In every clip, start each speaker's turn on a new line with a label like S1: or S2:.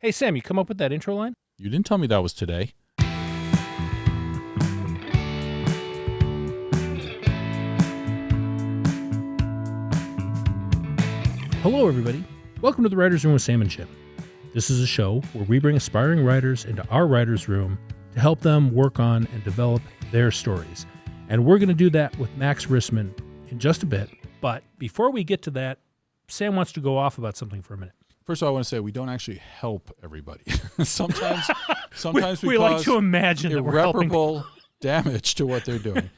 S1: Hey, Sam, you come up with that intro line?
S2: You didn't tell me that was today.
S1: Hello, everybody. Welcome to the Writer's Room with Sam and Chip. This is a show where we bring aspiring writers into our writer's room to help them work on and develop their stories. And we're going to do that with Max Rissman in just a bit. But before we get to that, Sam wants to go off about something for a minute.
S2: First of all, I want to say we don't actually help everybody. sometimes
S1: we
S2: cause
S1: like to imagine that we're helping
S2: irreparable damage to what they're doing.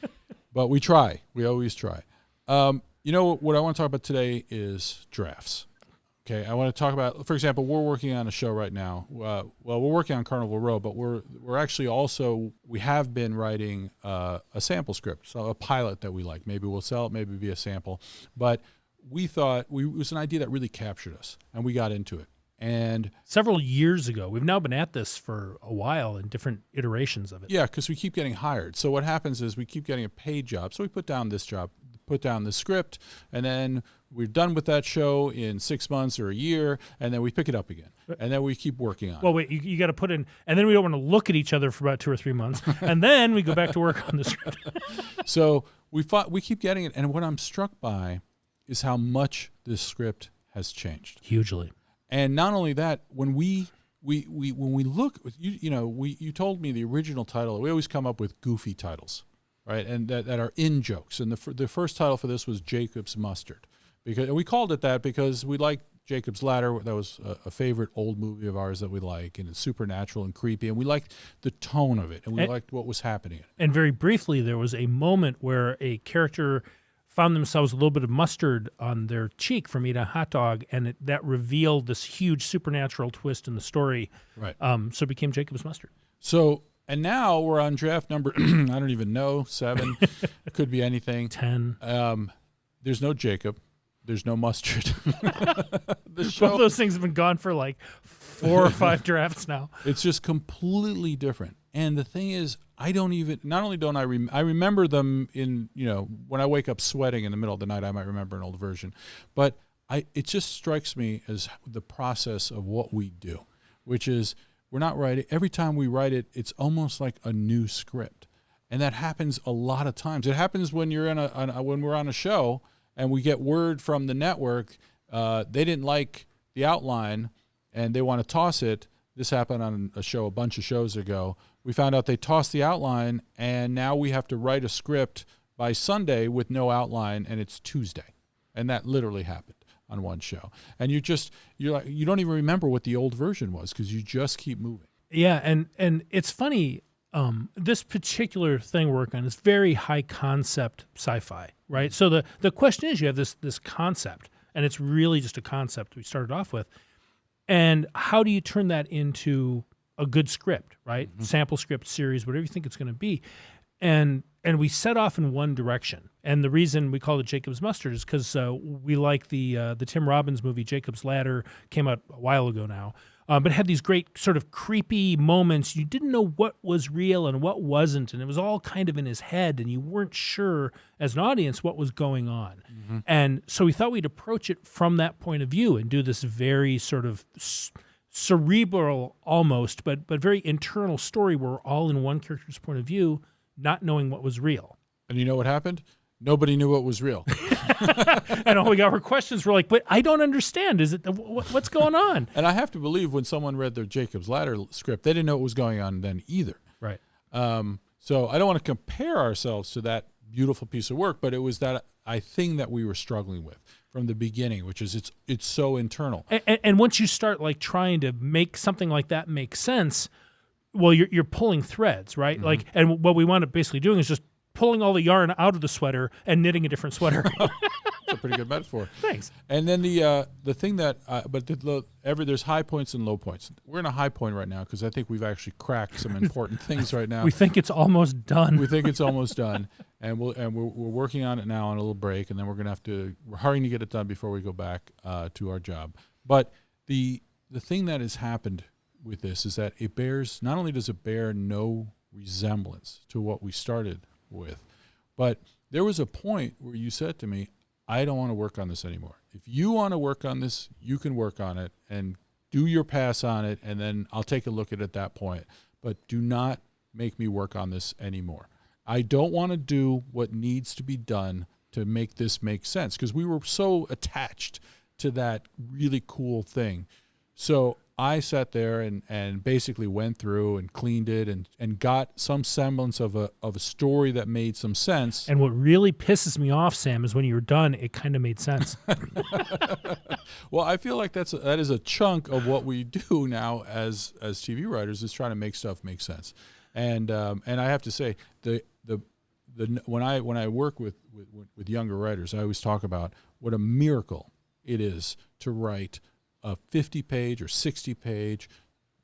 S2: But we try. We always try. You know what I want to talk about today is drafts. Okay, I want to talk about, for example, we're working on a show right now. Well, we're working on Carnival Row, but we're actually also, we have been writing a sample script, so a pilot that we like. Maybe we'll sell it, maybe be a sample. But we thought it was an idea that really captured us, and we got into it. And
S1: several years ago, we've now been at this for a while in different iterations of it.
S2: Yeah, because we keep getting hired. So what happens is we keep getting a paid job. So we put down this job, put down the script, and then we're done with that show in 6 months or a year, and then we pick it up again. And then we keep working on it.
S1: Well, wait, you got to put in, and then we don't want to look at each other for about 2 or 3 months, and then we go back to work on the script.
S2: So we keep getting it, and what I'm struck by is how much this script has changed.
S1: Hugely.
S2: And not only that, when we look, you told me the original title. We always come up with goofy titles, right? And that are in jokes. And the first title for this was Jacob's Mustard, because we called it that because we liked Jacob's Ladder. That was a favorite old movie of ours that we like, and it's supernatural and creepy, and we liked the tone of it, and we liked what was happening.
S1: And very briefly, there was a moment where a character found themselves a little bit of mustard on their cheek from eating a hot dog, and that revealed this huge supernatural twist in the story.
S2: Right.
S1: So it became Jacob's Mustard.
S2: So, and now we're on draft number, I don't even know, 7. It could be anything.
S1: 10.
S2: There's no Jacob. There's no mustard.
S1: Both those things have been gone for like 4 or 5 drafts now.
S2: It's just completely different. And the thing is, not only don't I remember them in, when I wake up sweating in the middle of the night, I might remember an old version. But it just strikes me as the process of what we do, which is we're not writing. Every time we write it, it's almost like a new script. And that happens a lot of times. It happens when you're when we're on a show and we get word from the network, they didn't like the outline and they want to toss it. This happened on a show a bunch of shows ago. We found out they tossed the outline, and now we have to write a script by Sunday with no outline, and it's Tuesday. And that literally happened on one show. And you don't even remember what the old version was because you just keep moving.
S1: Yeah, and it's funny, this particular thing we're working on is very high concept sci-fi, right? So the question is, you have this concept, and it's really just a concept we started off with. And how do you turn that into a good script, right? Mm-hmm. Sample script, series, whatever you think it's going to be. And we set off in one direction. And the reason we call it Jacob's Mustard is because we like the Tim Robbins movie, Jacob's Ladder, came out a while ago now. But it had these great sort of creepy moments. You didn't know what was real and what wasn't. And it was all kind of in his head. And you weren't sure as an audience what was going on. Mm-hmm. And so we thought we'd approach it from that point of view and do this very sort of cerebral almost, but very internal story where we're all in one character's point of view, not knowing what was real.
S2: And you know what happened? Nobody knew what was real.
S1: And all we got were questions. We're like, but I don't understand. Is it what's going on?
S2: And I have to believe when someone read their Jacob's Ladder script, they didn't know what was going on then either.
S1: Right.
S2: So I don't want to compare ourselves to that beautiful piece of work, but it was that thing that we were struggling with from the beginning, which is it's so internal.
S1: And once you start like trying to make something like that make sense, well, you're pulling threads, right? Mm-hmm. Like, and what we wound up basically doing is just pulling all the yarn out of the sweater and knitting a different sweater.
S2: That's a pretty good metaphor.
S1: Thanks.
S2: And then the thing that, there's high points and low points. We're in a high point right now because I think we've actually cracked some important things right now.
S1: We think it's almost done.
S2: And we're working on it now on a little break, and then we're hurrying to get it done before we go back to our job. But the thing that has happened with this is that not only does it bear no resemblance to what we started with, but there was a point where you said to me, I don't want to work on this anymore. If you want to work on this, you can work on it, and do your pass on it, and then I'll take a look at that point. But do not make me work on this anymore. I don't want to do what needs to be done to make this make sense, because we were so attached to that really cool thing. So I sat there and basically went through and cleaned it and got some semblance of a story that made some sense.
S1: And what really pisses me off, Sam, is when you were done, it kind of made sense.
S2: Well, I feel like that is a chunk of what we do now as TV writers, is trying to make stuff make sense. And I have to say, when I work with younger writers, I always talk about what a miracle it is to write a 50-page or 60-page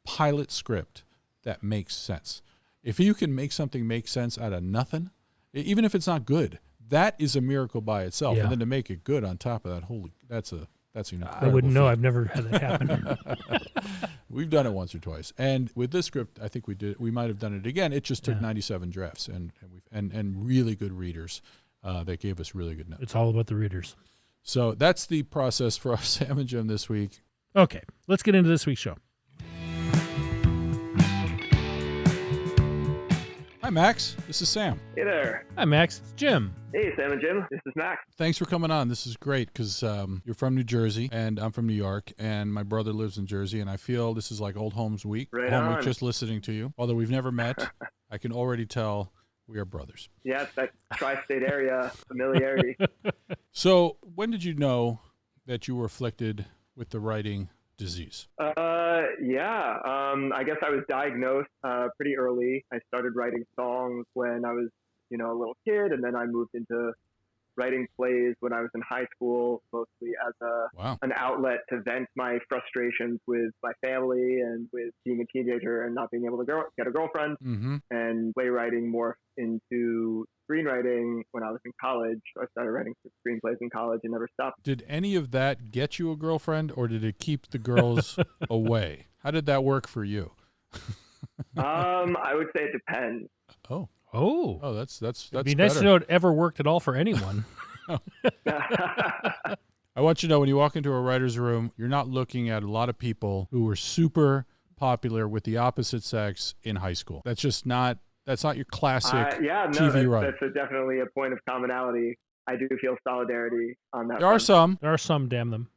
S2: pilot script that makes sense. If you can make something make sense out of nothing, even if it's not good, that is a miracle by itself.
S1: Yeah.
S2: And then to make it good on top of that, that's an incredible
S1: I wouldn't know.
S2: feat.
S1: I've never had that happen.
S2: We've done it once or twice, and with this script, I think we might have done it again. It just took
S1: Yeah.
S2: 97 drafts and really good readers that gave us really good notes.
S1: It's all about the readers.
S2: So that's the process for our Sam and Jim this week.
S1: Okay, let's get into this week's show.
S2: Hi, Max. This is Sam.
S3: Hey there.
S1: Hi, Max. It's Jim.
S3: Hey, Sam and Jim. This is Max.
S2: Thanks for coming on. This is great because you're from New Jersey and I'm from New York, and my brother lives in Jersey, and I feel this is like old homes week.
S3: Right
S2: home week
S3: on.
S2: just listening to you. Although we've never met, I can already tell we are brothers.
S3: Yeah, it's that tri-state area familiarity.
S2: So when did you know that you were afflicted with the writing disease?
S3: I guess I was diagnosed pretty early. I started writing songs when I was, a little kid, and then I moved into writing plays when I was in high school, mostly as an outlet to vent my frustrations with my family and with being a teenager and not being able to get a girlfriend.
S2: Mm-hmm.
S3: And playwriting morphed into screenwriting when I was in college. I started writing screenplays in college and never stopped.
S2: Did any of that get you a girlfriend, or did it keep the girls away? How did that work for you?
S3: I would say it depends.
S1: Oh,
S2: That's
S1: it'd be nice
S2: better.
S1: to know it ever worked at all for anyone.
S2: I want you to know, when you walk into a writer's room, you're not looking at a lot of people who were super popular with the opposite sex in high school. That's just not. That's not your classic TV writer.
S3: That's definitely a point of commonality. I do feel solidarity on that.
S2: There are some.
S1: There are some, damn them.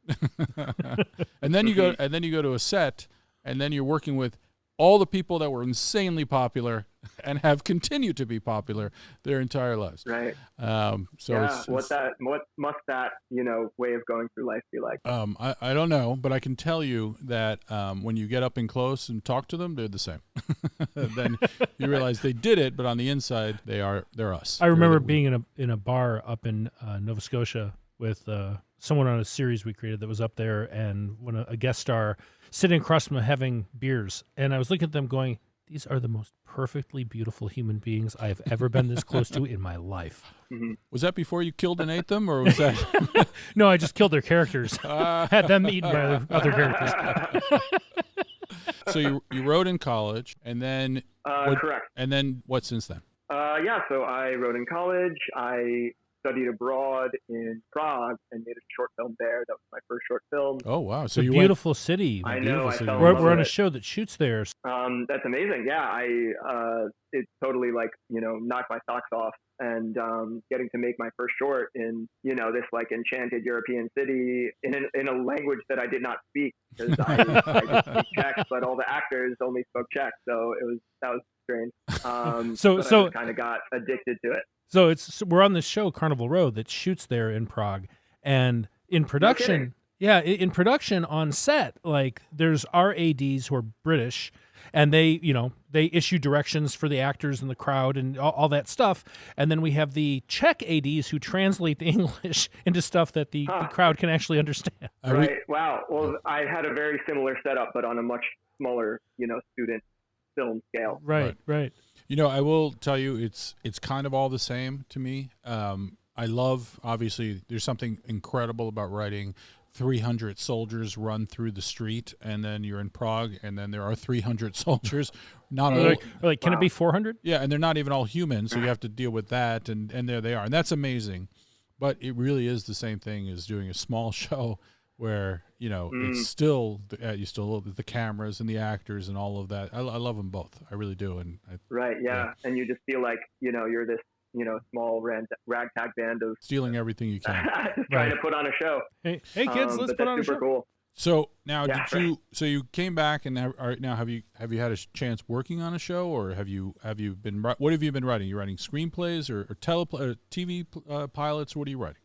S2: And then you go to a set, and then you're working with all the people that were insanely popular and have continued to be popular their entire lives.
S3: Right.
S2: So
S3: what must that way of going through life be like?
S2: I don't know, but I can tell you that when you get up and close and talk to them, they're the same. Then you realize they did it, but on the inside they're us.
S1: I remember being in a bar up in Nova Scotia with someone on a series we created that was up there, and when a guest star sitting across from them having beers, and I was looking at them going, these are the most perfectly beautiful human beings I have ever been this close to in my life.
S3: Mm-hmm.
S2: Was that before you killed and ate them, or was that?
S1: No, I just killed their characters. Had them eaten by other characters.
S2: So you wrote in college, and then
S3: Correct.
S2: And then what since then?
S3: So I wrote in college. I studied abroad in Prague and made a short film there. That was my first short film.
S2: Oh wow!
S1: It's a beautiful city.
S3: I know. I fell in
S1: We're
S3: love
S1: on a
S3: with
S1: show that shoots there.
S3: That's amazing. Yeah, it totally knocked my socks off, and getting to make my first short in this enchanted European city in a language that I did not speak, because I just speak Czech, but all the actors only spoke Czech, so that was strange. So I kind of got addicted to it.
S1: So we're on this show, Carnival Road, that shoots there in Prague, and in production, in production on set, there's our ADs who are British, and they issue directions for the actors and the crowd and all that stuff, and then we have the Czech ADs who translate the English into stuff that the crowd can actually understand.
S3: Right. Wow. Well, I had a very similar setup, but on a much smaller, student film scale.
S1: Right.
S2: I will tell you, it's kind of all the same to me. I love, obviously, there's something incredible about writing 300 soldiers run through the street, and then you're in Prague, and then there are 300 soldiers. Not all,
S1: can it be 400?
S2: Yeah, and they're not even all human, so you have to deal with that, and there they are. And that's amazing. But it really is the same thing as doing a small show where it's still you still the cameras and the actors and all of that. I love them both. I really do. And
S3: right, yeah, and you just feel like you're this small ragtag band of
S2: stealing everything you can,
S3: just trying to put on a show.
S1: Hey kids, let's put on a show.
S3: Super cool.
S2: So now, So you came back, and now have you had a chance working on a show, or have you been? What have you been writing? You writing screenplays or TV pilots? What are you writing?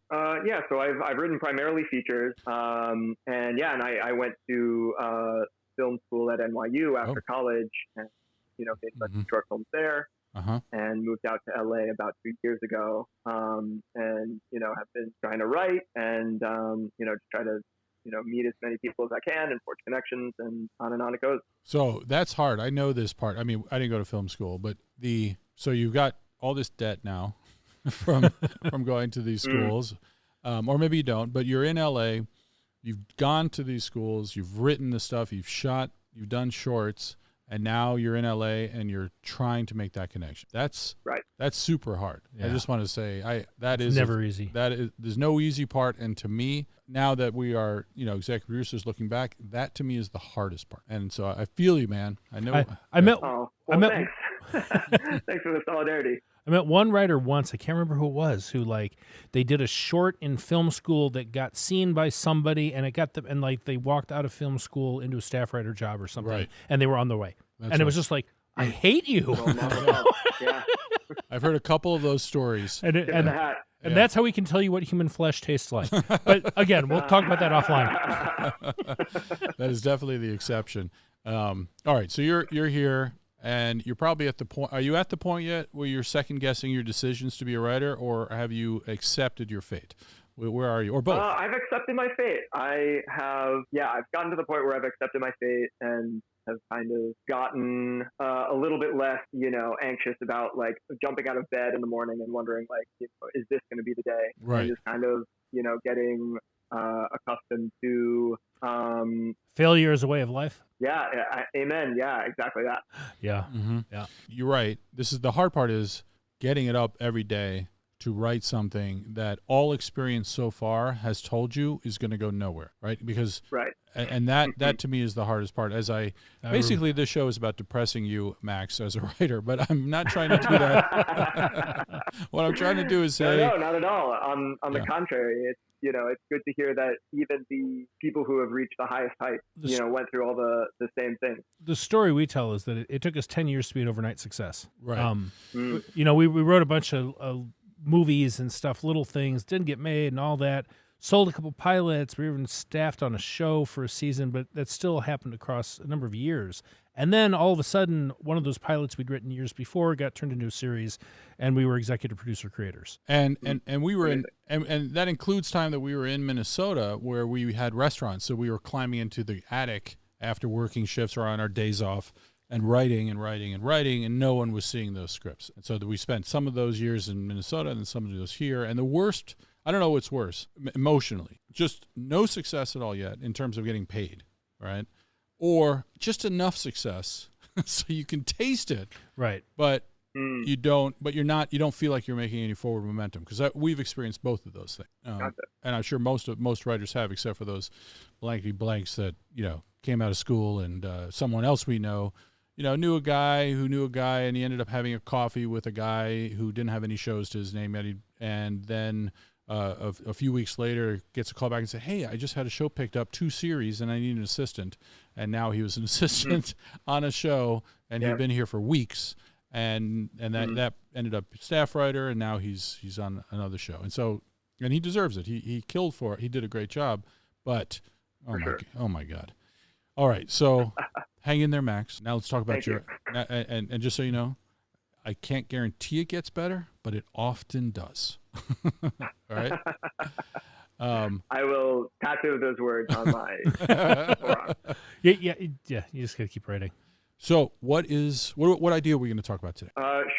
S3: Yeah, so I've written primarily features, and I went to film school at NYU after college, and made a bunch of short films there. And moved out to LA about 2 years ago, and have been trying to write and just try to meet as many people as I can and forge connections, and on it goes.
S2: So that's hard. I know this part. I mean, I didn't go to film school, but so you've got all this debt now from going to these schools, or maybe you don't, but you're in LA. You've gone to these schools. You've written the stuff. You've shot. You've done shorts. And now you're in LA and you're trying to make that connection. That's right. That's super hard. Yeah. I just want to say it's
S1: never easy.
S2: There's no easy part. And to me, now that we are, executive producers looking back, that to me is the hardest part. And so I feel you, man. I know.
S3: Thanks. Thanks for the solidarity.
S1: I met one writer once, I can't remember who it was, who they did a short in film school that got seen by somebody, and it got them, and they walked out of film school into a staff writer job or something, right. And they were on their way. It was just like, I hate you.
S3: Yeah.
S2: I've heard a couple of those stories.
S1: And that's how we can tell you what human flesh tastes like. But again, we'll talk about that offline.
S2: That is definitely the exception. All right, so you're here. And you're probably at the point. Are you at the point yet where you're second guessing your decisions to be a writer, or have you accepted your fate? Where are you, or both?
S3: I've accepted my fate. I have. Yeah, I've gotten to the point where I've accepted my fate and have kind of gotten a little bit less, anxious about jumping out of bed in the morning and wondering is this going to be the day?
S2: Right.
S3: And just kind of getting accustomed to
S1: failure is a way of life.
S3: Yeah, amen. Yeah, exactly that.
S1: Yeah.
S2: Mm-hmm. Yeah. You're right. This is the hard part, is getting it up every day to write something that all experience so far has told you is going to go nowhere, right? Because and that to me is the hardest part. Basically this show is about depressing you, Max, as a writer, but I'm not trying to do that. What I'm trying to do is say
S3: no, not at all. On the contrary, it's it's good to hear that even the people who have reached the highest heights, went through all the same things.
S1: The story we tell is that it took us 10 years to be an overnight success.
S2: Right.
S1: We wrote a bunch of movies and stuff, little things, didn't get made and all that. Sold a couple pilots. We were even staffed on a show for a season, but that still happened across a number of years. And then all of a sudden, one of those pilots we'd written years before got turned into a series, and we were executive producer creators.
S2: And we were in, and that includes time that we were in Minnesota where we had restaurants. So we were climbing into the attic after working shifts or on our days off and writing, and no one was seeing those scripts. And so we spent some of those years in Minnesota and some of those here. And the worst, I don't know what's worse, emotionally, just no success at all yet in terms of getting paid, right? Or just enough success so you can taste it,
S1: right?
S2: But you don't feel like you're making any forward momentum, because we've experienced both of those things, and I'm sure most writers have, except for those blankety blanks that came out of school and someone else we know knew a guy who knew a guy, and he ended up having a coffee with a guy who didn't have any shows to his name yet, and then a few weeks later gets a call back and say, hey, I just had a show picked up, 2 series, and I need an assistant. And now he was an assistant on a show, and he'd been here for weeks, and that ended up staff writer, and now he's on another show. And he deserves it. He killed for it. He did a great job. But oh my God. All right, so hang in there, Max. Now let's talk about and just so you know, I can't guarantee it gets better, but it often does. All right.
S3: I will tattoo those words on my forearm.
S1: Yeah. You just gotta keep writing.
S2: So, what idea are we going to talk about today?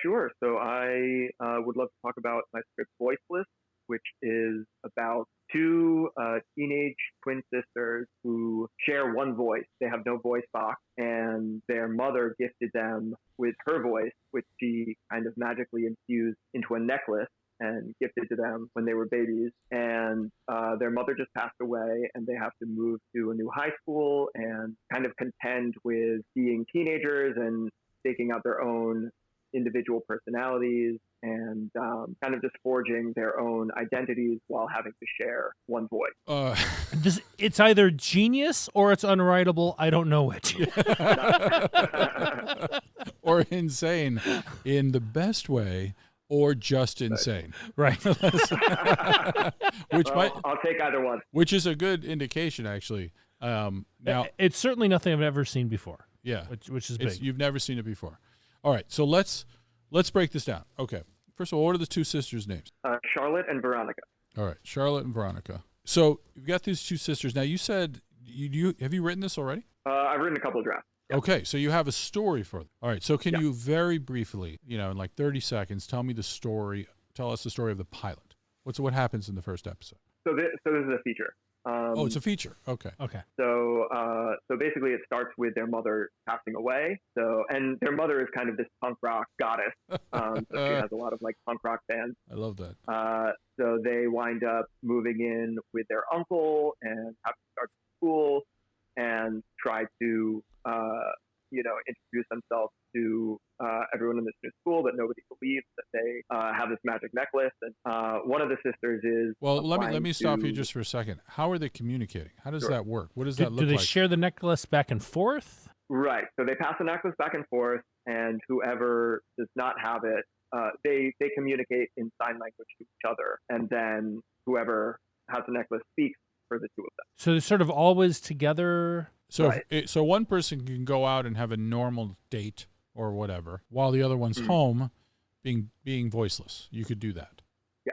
S3: Sure. So, I would love to talk about my script "Voiceless," which is about 2 teenage twin sisters who share one voice. They have no voice box, and their mother gifted them with her voice, which she kind of magically infused into a necklace. and gifted to them when they were babies. And their mother just passed away, and they have to move to a new high school and kind of contend with being teenagers and staking out their own individual personalities and kind of just forging their own identities while having to share one voice.
S1: It's either genius or it's unwritable. I don't know which.
S2: Or insane in the best way, or just insane.
S1: Right.
S3: I'll take either one.
S2: Which is a good indication, actually. Now,
S1: it's certainly nothing I've ever seen before.
S2: Yeah,
S1: which is big.
S2: You've never seen it before. All right, so let's break this down. Okay, first of all, what are the two sisters' names?
S3: Charlotte and Veronica.
S2: All right, Charlotte and Veronica. So you've got these two sisters. Now, you said have you written this already?
S3: I've written a couple of drafts. Yep.
S2: Okay, so you have a story for them. All right, so can you very briefly, in like 30 seconds, tell us the story of the pilot? What happens in the first episode?
S3: So this is a feature.
S2: It's a feature. Okay.
S3: So basically, it starts with their mother passing away. And their mother is kind of this punk rock goddess. So she has a lot of like punk rock fans.
S2: I love that.
S3: So they wind up moving in with their uncle and have to start school and try to introduce themselves to everyone in this new school, but nobody believes that they have this magic necklace. And one of the sisters is
S2: let me stop you just for a second. How are they communicating? How does that work? What does that look like?
S1: Do they share the necklace back and forth?
S3: Right. So they pass the necklace back and forth, and whoever does not have it, they communicate in sign language to each other, and then whoever has the necklace speaks for the two of them.
S1: So they're sort of always together.
S2: So so one person can go out and have a normal date or whatever, while the other one's home, being voiceless. You could do that.
S3: Yeah.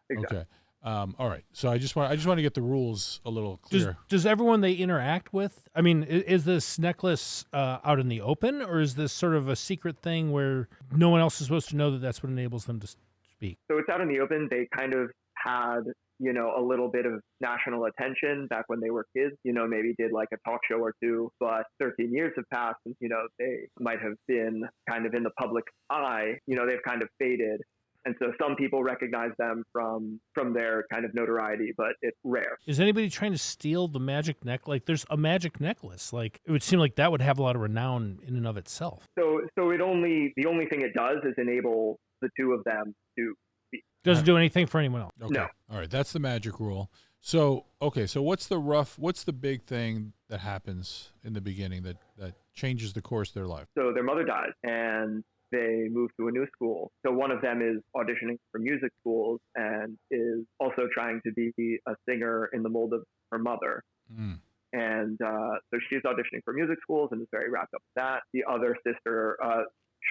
S3: Exactly.
S2: Okay. All right. So I just want to get the rules a little clear.
S1: Does everyone they interact with? I mean, is this necklace out in the open, or is this sort of a secret thing where no one else is supposed to know that that's what enables them to speak?
S3: So it's out in the open. They kind of had a little bit of national attention back when they were kids, maybe did like a talk show or two, but 13 years have passed and, they might have been kind of in the public eye, they've kind of faded. And so some people recognize them from their kind of notoriety, but it's rare.
S1: Is anybody trying to steal the magic necklace? Like there's a magic necklace. Like it would seem like that would have a lot of renown in and of itself.
S3: So the only thing it does is enable the two of them to speak.
S1: Doesn't do anything for anyone else.
S2: Okay.
S3: No.
S2: All right. That's the magic rule. So, okay. So what's the big thing that happens in the beginning that changes the course of their life?
S3: So their mother dies and they move to a new school. So one of them is auditioning for music schools and is also trying to be a singer in the mold of her mother.
S2: Mm.
S3: And so she's auditioning for music schools and is very wrapped up with that. The other sister,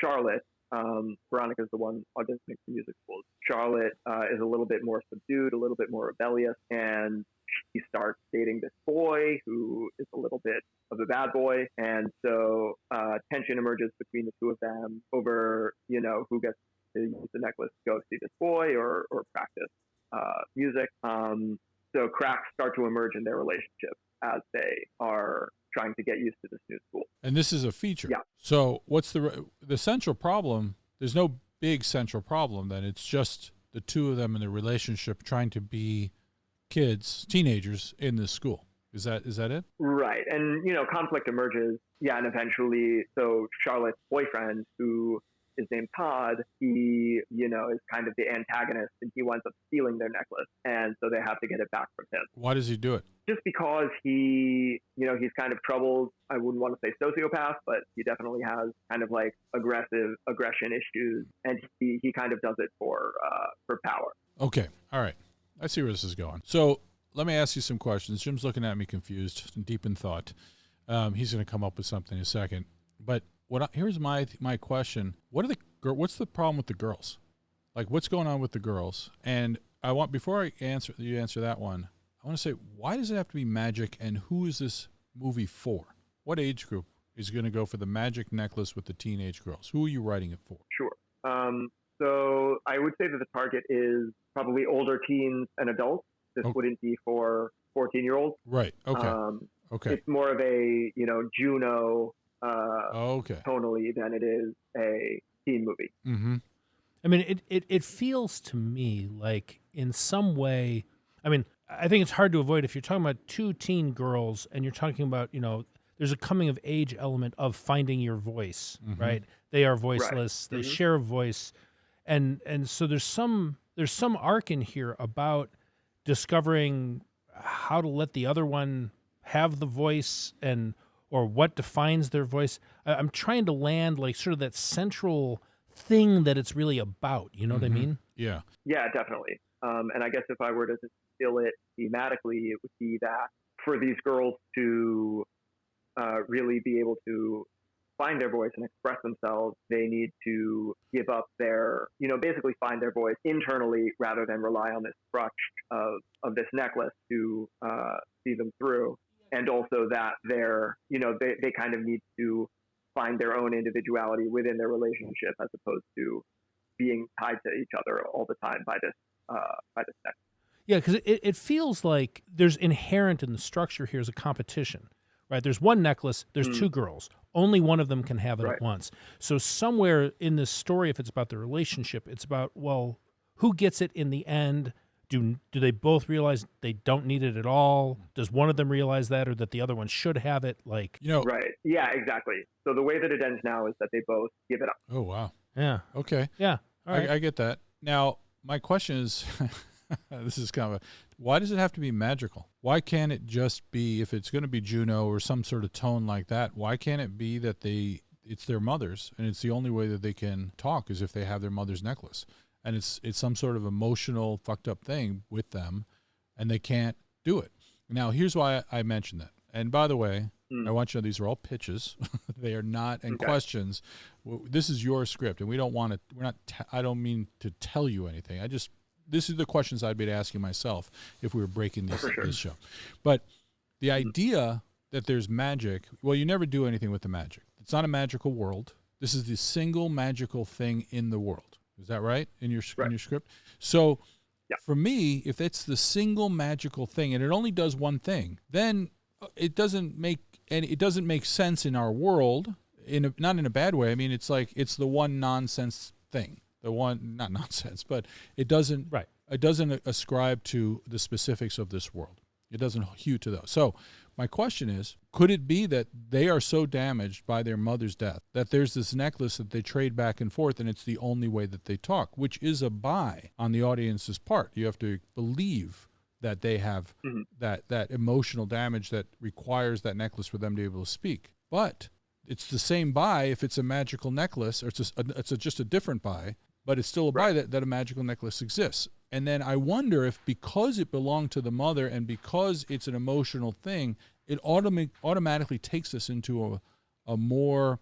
S3: Charlotte, Veronica's the one auditioning for music schools. Charlotte is a little bit more subdued, a little bit more rebellious, and she starts dating this boy who is a little bit of a bad boy. And so tension emerges between the two of them over, who gets to use the necklace to go see this boy or practice music. So cracks start to emerge in their relationship as they are trying to get used to this new school.
S2: And this is a feature.
S3: Yeah.
S2: So what's the central problem? There's no big central problem then. It's just the two of them in their relationship trying to be teenagers in this school. Is that it?
S3: Right. And, conflict emerges. Yeah. And eventually, so Charlotte's boyfriend, who is named Todd, he, is kind of the antagonist and he winds up stealing their necklace. And so they have to get it back from him.
S2: Why does he do it?
S3: Just because he's kind of troubled. I wouldn't want to say sociopath, but he definitely has kind of like aggression issues. And he kind of does it for power.
S2: Okay. All right. I see where this is going. So let me ask you some questions. Jim's looking at me confused and deep in thought. He's going to come up with something in a second. But here's my question. What's the problem with the girls? Like, what's going on with the girls? And before you answer that one, I want to say, why does it have to be magic, and who is this movie for? What age group is going to go for the magic necklace with the teenage girls? Who are you writing it for?
S3: Sure. So I would say that the target is probably older teens and adults. This wouldn't be for 14-year-olds.
S2: Right. Okay. Okay.
S3: It's more of a, Juno tonally than it is a teen movie.
S2: Mm-hmm.
S1: I mean, it feels to me like in some way, I mean, I think it's hard to avoid if you're talking about two teen girls and you're talking about, there's a coming of age element of finding your voice, right? They are voiceless. Right. They share a voice. And so there's some arc in here about discovering how to let the other one have the voice or what defines their voice. I'm trying to land like sort of that central thing that it's really about. You know what I mean?
S2: Yeah.
S3: Yeah, definitely. And I guess if I were to distill it thematically, it would be that for these girls to really be able to find their voice and express themselves, they need to give up basically find their voice internally rather than rely on this crutch of this necklace to see them through. And also that they kind of need to find their own individuality within their relationship as opposed to being tied to each other all the time by this necklace.
S1: Yeah, because it feels like there's inherent in the structure here is a competition, right? There's one necklace, there's two girls. Only one of them can have it at once. So somewhere in this story, if it's about the relationship, it's about, well, who gets it in the end? Do they both realize they don't need it at all? Does one of them realize that, or that the other one should have it? Right.
S3: Yeah, exactly. So the way that it ends now is that they both give it up.
S2: Oh, wow.
S1: Yeah.
S2: Okay.
S1: Yeah. All right.
S2: I get that. Now, my question is, this is kind of why does it have to be magical? Why can't it just be, if it's going to be Juno or some sort of tone like that, why can't it be that it's their mother's, and it's the only way that they can talk is if they have their mother's necklace? And it's some sort of emotional fucked up thing with them, and they can't do it. Now, here's why I mentioned that. And by the way, I want you to know these are all pitches. They are not questions. This is your script, and we don't want to. I don't mean to tell you anything. This is the questions I'd be asking myself if we were breaking this show. But the idea that there's magic, well, you never do anything with the magic. It's not a magical world. This is the single magical thing in the world. Is that right in your script? So for me, if it's the single magical thing and it only does one thing, then it doesn't make sense in our world, not in a bad way. I mean, it's like it's the one nonsense thing. The one, not nonsense, but it doesn't ascribe to the specifics of this world. It doesn't hew to those. So my question is, could it be that they are so damaged by their mother's death that there's this necklace that they trade back and forth, and it's the only way that they talk, which is a buy on the audience's part? You have to believe that they have that emotional damage that requires that necklace for them to be able to speak. But it's the same buy if it's a magical necklace, or it's just a different buy, but it's still a buy that a magical necklace exists. And then I wonder if because it belonged to the mother and because it's an emotional thing, it automatically takes us into a more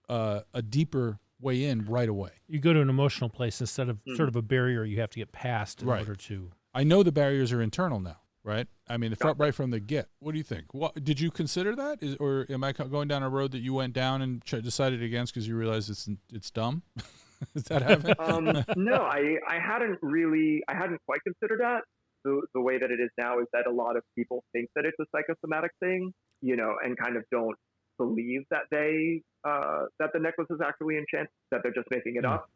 S2: a deeper way in right away.
S1: You go to an emotional place instead of sort of a barrier you have to get past in order to.
S2: I know the barriers are internal now, right? I mean, right from the get. What do you think? Did you consider that, or am I going down a road that you went down and decided against because you realized it's dumb? Does that happen?
S3: No, I hadn't quite considered that. The way that it is now is that a lot of people think that it's a psychosomatic thing, and kind of don't believe that that the necklace is actually enchanted, that they're just making it up.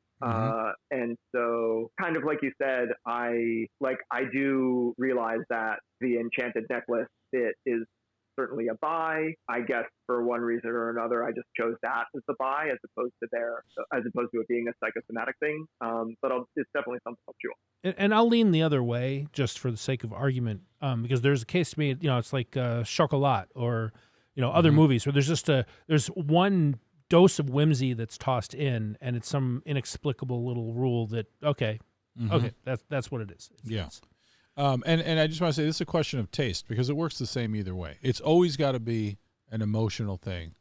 S3: And so kind of like you said, I do realize that the enchanted necklace bit is certainly a buy. I guess for one reason or another, I just chose that as the buy as opposed to it being a psychosomatic thing. But it's definitely something I'll chew on.
S1: And I'll lean the other way just for the sake of argument, because there's a case to me, it's like Chocolat or, other movies where there's one dose of whimsy that's tossed in, and it's some inexplicable little rule that, okay, that's what it is.
S2: And I just want to say this is a question of taste, because it works the same either way. It's always got to be an emotional thing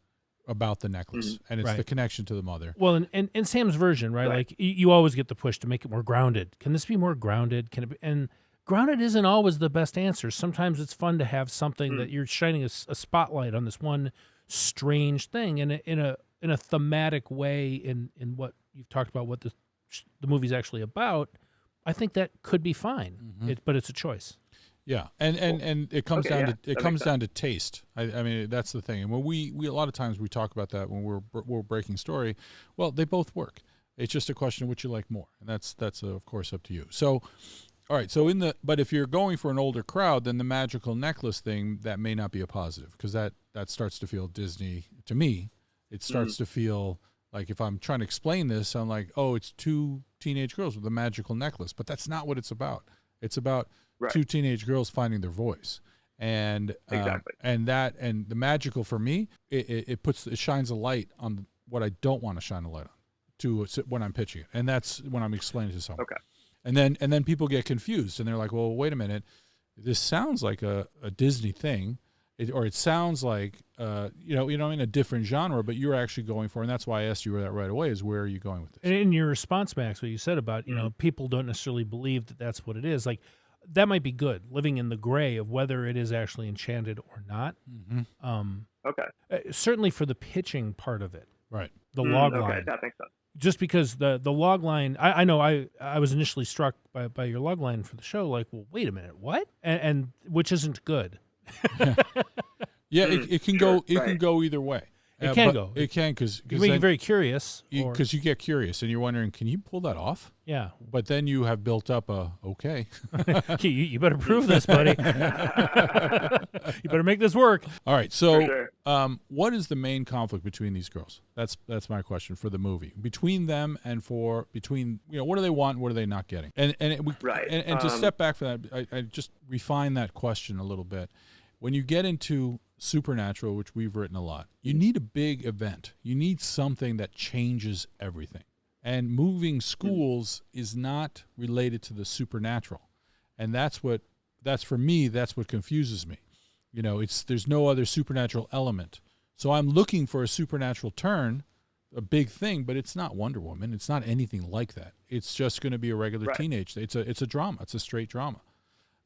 S2: about the necklace, and it's the connection to the mother.
S1: Well, and Sam's version, right? Like you always get the push to make it more grounded. Can this be more grounded? Can it be? And grounded isn't always the best answer. Sometimes it's fun to have something that you're shining a spotlight on this one strange thing in a thematic way in what you've talked about, what the movie's actually about. I think that could be fine, but it's a choice.
S2: Yeah, and it comes down to taste. I mean, that's the thing. And when we a lot of times we talk about that when we're breaking story. Well, they both work. It's just a question of which you like more, and that's of course up to you. So, all right. So but if you're going for an older crowd, then the magical necklace thing, that may not be a positive, because that starts to feel Disney to me. It starts to feel like, if I'm trying to explain this, I'm like, oh, it's two teenage girls with a magical necklace, but that's not what it's about. It's about two teenage girls finding their voice. And
S3: Exactly.
S2: And the magical for me, it shines a light on what I don't want to shine a light on when I'm pitching it, and that's when I'm explaining to someone.
S3: Okay.
S2: And then people get confused, and they're like, well, wait a minute, this sounds like a Disney thing, or it sounds like in a different genre, but you're actually going for, and that's why I asked you that right away, is where are you going with this?
S1: And in your response, Max, what you said about people don't necessarily believe that that's what it is, like, that might be good, living in the gray of whether it is actually enchanted or not.
S3: Okay.
S1: Certainly for the pitching part of it,
S2: Right.
S1: the log
S3: Okay,
S1: line.
S3: that makes sense.
S1: Just because the log line, I know I was initially struck by your log line for the show, like, well, wait a minute, what? And which isn't good.
S2: Yeah, it can go. It can go either way.
S1: It can go.
S2: It can, because
S1: You make you very curious.
S2: because you get curious and you're wondering, can you pull that off?
S1: Yeah.
S2: But then you have built up okay.
S1: you better prove this, buddy. You better make this work.
S2: All right. So,
S3: For sure.
S2: what is the main conflict between these girls? That's my question for the movie. Between them and what do they want? What are they not getting? And to step back from that, I just refine that question a little bit. When you get into supernatural, which we've written a lot, you need a big event. You need something that changes everything. And moving schools is not related to the supernatural. And that's what confuses me. There's no other supernatural element. So I'm looking for a supernatural turn, a big thing, but it's not Wonder Woman. It's not anything like that. It's just going to be a regular teenage. It's a drama. It's a straight drama.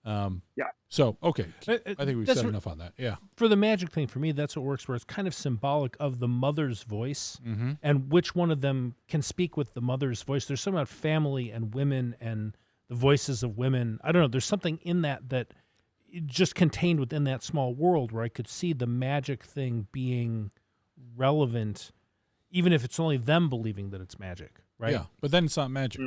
S3: Yeah.
S2: So, okay. I think we've said enough on that. Yeah.
S1: For the magic thing, for me, that's what works, where it's kind of symbolic of the mother's voice and which one of them can speak with the mother's voice. There's something about family and women and the voices of women. I don't know. There's something in that just contained within that small world where I could see the magic thing being relevant, even if it's only them believing that it's magic, right?
S2: Yeah, but then it's not magic.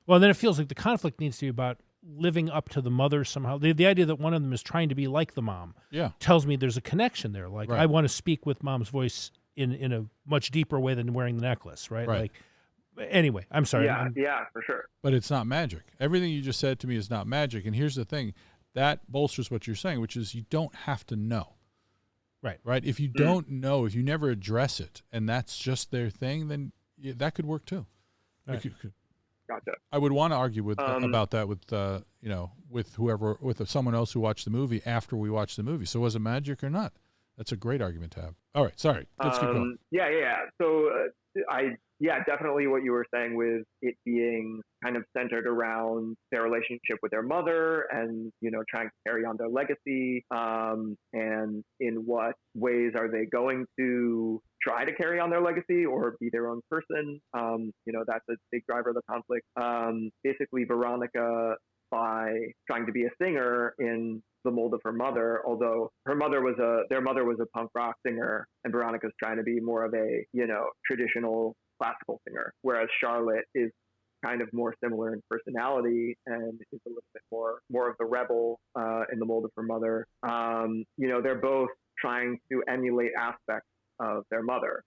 S1: Well, then it feels like the conflict needs to be about living up to the mother somehow. The idea that one of them is trying to be like the mom tells me there's a connection there. Like, I want to speak with mom's voice in a much deeper way than wearing the necklace, right? Like, anyway, I'm sorry.
S3: Yeah, for sure.
S2: But it's not magic. Everything you just said to me is not magic. And here's the thing. That bolsters what you're saying, which is you don't have to know. Right? If you don't know, if you never address it, and that's just their thing, then that could work too.
S1: Right.
S3: Gotcha.
S2: I would want to argue about that with someone else who watched the movie after we watched the movie. So was it magic or not? That's a great argument to have. All right, sorry. Let's keep going.
S3: Yeah. So definitely what you were saying with it being kind of centered around their relationship with their mother and, trying to carry on their legacy, and in what ways are they going to try to carry on their legacy or be their own person. That's a big driver of the conflict. Basically, Veronica, by trying to be a singer in the mold of her mother, although their mother was a punk rock singer, and Veronica's trying to be more of a, traditional classical singer, whereas Charlotte is kind of more similar in personality and is a little bit more of the rebel in the mold of her mother. They're both trying to emulate aspects of their mother,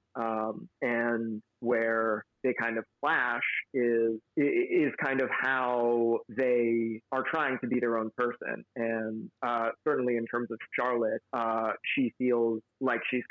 S3: and where they kind of clash is kind of how they are trying to be their own person. And certainly in terms of Charlotte, she feels like she's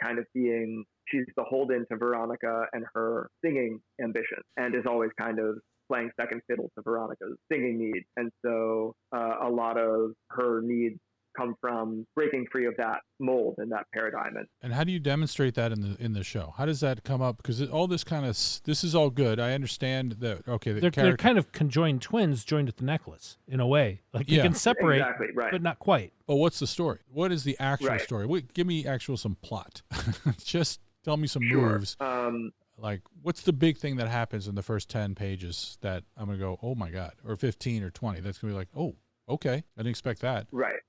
S3: beholden to Veronica and her singing ambition, and is always kind of playing second fiddle to Veronica's singing needs. And so a lot of her needs come from breaking free of that mold and that paradigm.
S2: And how do you demonstrate that in the show? How does that come up? Because all this is all good. I understand that. Okay,
S1: they're kind of conjoined twins joined at the necklace in a way. Like you can separate,
S3: exactly, right,
S1: but not quite.
S2: Well, what's the story? What is the actual story? Give me some plot. Just tell me some moves. Like, what's the big thing that happens in the first 10 pages that I'm going to go, oh my God, or 15 or 20? That's going to be like, oh, okay, I didn't expect that.
S3: Right.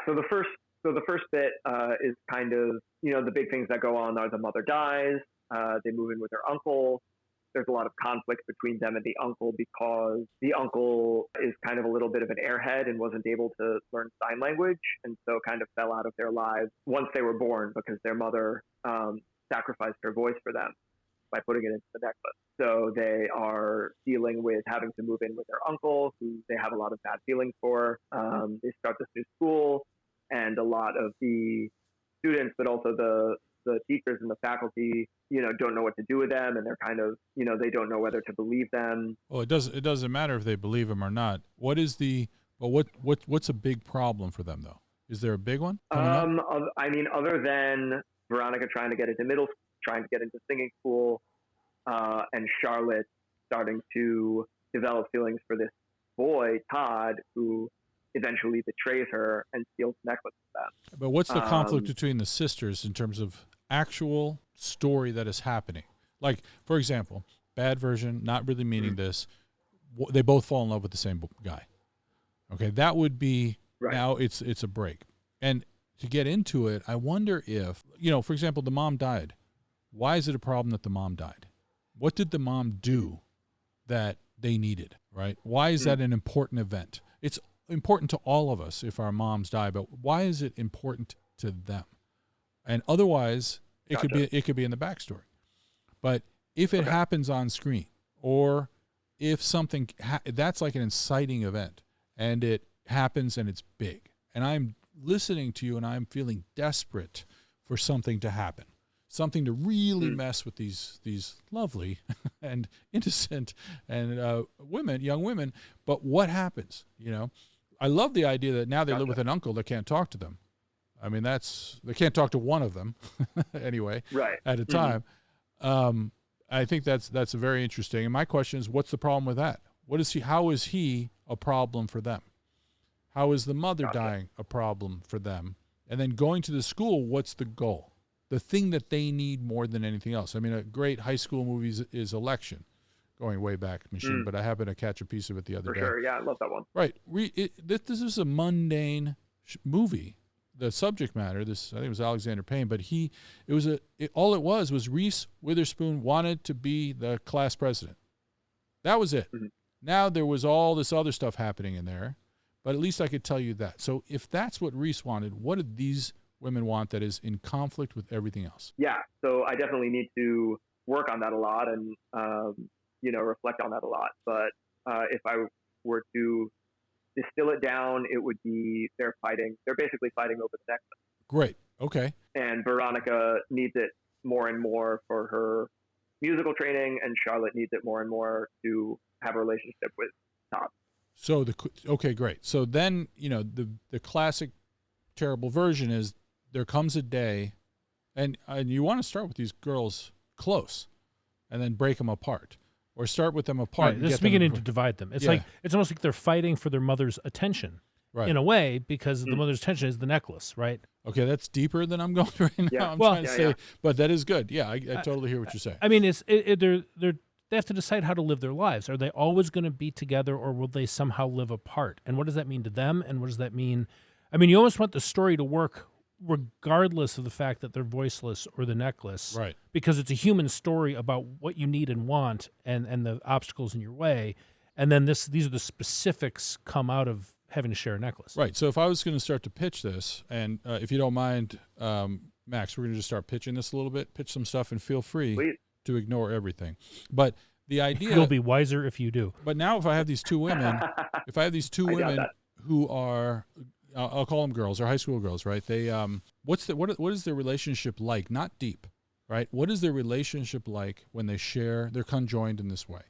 S3: So the first bit is kind of, the big things that go on are the mother dies, they move in with her uncle, there's a lot of conflict between them and the uncle because the uncle is kind of a little bit of an airhead and wasn't able to learn sign language, and so kind of fell out of their lives once they were born because their mother sacrificed her voice for them by putting it into the necklace. So they are dealing with having to move in with their uncle, who they have a lot of bad feelings for. They start this new school, and a lot of the students, but also the teachers and the faculty, don't know what to do with them, and they're kind of, they don't know whether to believe them.
S2: Well, it doesn't matter if they believe them or not. What's a big problem for them though? Is there a big one?
S3: I mean, other than Veronica trying to get into middle school, trying to get into singing school, and Charlotte starting to develop feelings for this boy, Todd, who eventually betrays her and steals the necklace from them.
S2: But what's the conflict between the sisters in terms of actual story that is happening? Like, for example, bad version, not really meaning this, they both fall in love with the same guy. Okay, that would be, right. Now it's a break. And to get into it, I wonder if, for example, the mom died. Why is it a problem that the mom died? What did the mom do that they needed, right? Why is that an important event? It's important to all of us if our moms die, but why is it important to them? And otherwise, it could be in the backstory. But if it happens on screen, or if something that's like an inciting event, and it happens and it's big, and I'm listening to you and I'm feeling desperate for something to happen, something to really mess with these lovely and innocent and young women. But what happens? I love the idea that now they live with an uncle that can't talk to them. I mean, they can't talk to one of them anyway,
S3: right,
S2: at a time. I think that's very interesting. And my question is, what's the problem with that? How is he a problem for them? How is the mother dying a problem for them? And then going to the school, what's the goal? The thing that they need more than anything else. I mean, a great high school movie is Election, going way back, machine, but I happened to catch a piece of it the other day.
S3: For sure, yeah, I love that one.
S2: Right. This is a mundane movie. The subject matter, I think it was Alexander Payne, but all it was Reese Witherspoon wanted to be the class president. That was it. Mm-hmm. Now there was all this other stuff happening in there, but at least I could tell you that. So if that's what Reese wanted, what did these women want that is in conflict with everything else?
S3: Yeah, so I definitely need to work on that a lot and, reflect on that a lot. But if I were to distill it down, it would be they're basically fighting over the necklace.
S2: Great, okay.
S3: And Veronica needs it more and more for her musical training, and Charlotte needs it more and more to have a relationship with Todd.
S2: So okay, great. So then, the classic terrible version is there comes a day, and you want to start with these girls close and then break them apart, or start with them apart.
S1: Right. This is beginning to divide them. It's it's almost like they're fighting for their mother's attention, right, in a way, because the mother's attention is the necklace, right?
S2: Okay, that's deeper than I'm going right now.
S3: Yeah.
S2: I'm trying to say, but that is good. Yeah, I totally hear what you're saying.
S1: I mean, they have to decide how to live their lives. Are they always going to be together, or will they somehow live apart? And what does that mean to them? And what does that mean? I mean, you almost want the story to work regardless of the fact that they're voiceless or the necklace,
S2: right?
S1: Because it's a human story about what you need and want, and the obstacles in your way, and then these are the specifics come out of having to share a necklace,
S2: right? So if I was going to start to pitch this, and if you don't mind, Max, we're going to just start pitching this a little bit, pitch some stuff, and feel free to ignore everything. But the idea,
S1: you'll be wiser if you do.
S2: But now, if I have these two women, who are, I'll call them girls, or high school girls, right? They, what is their relationship like? Not deep, right? What is their relationship like when they're conjoined in this way?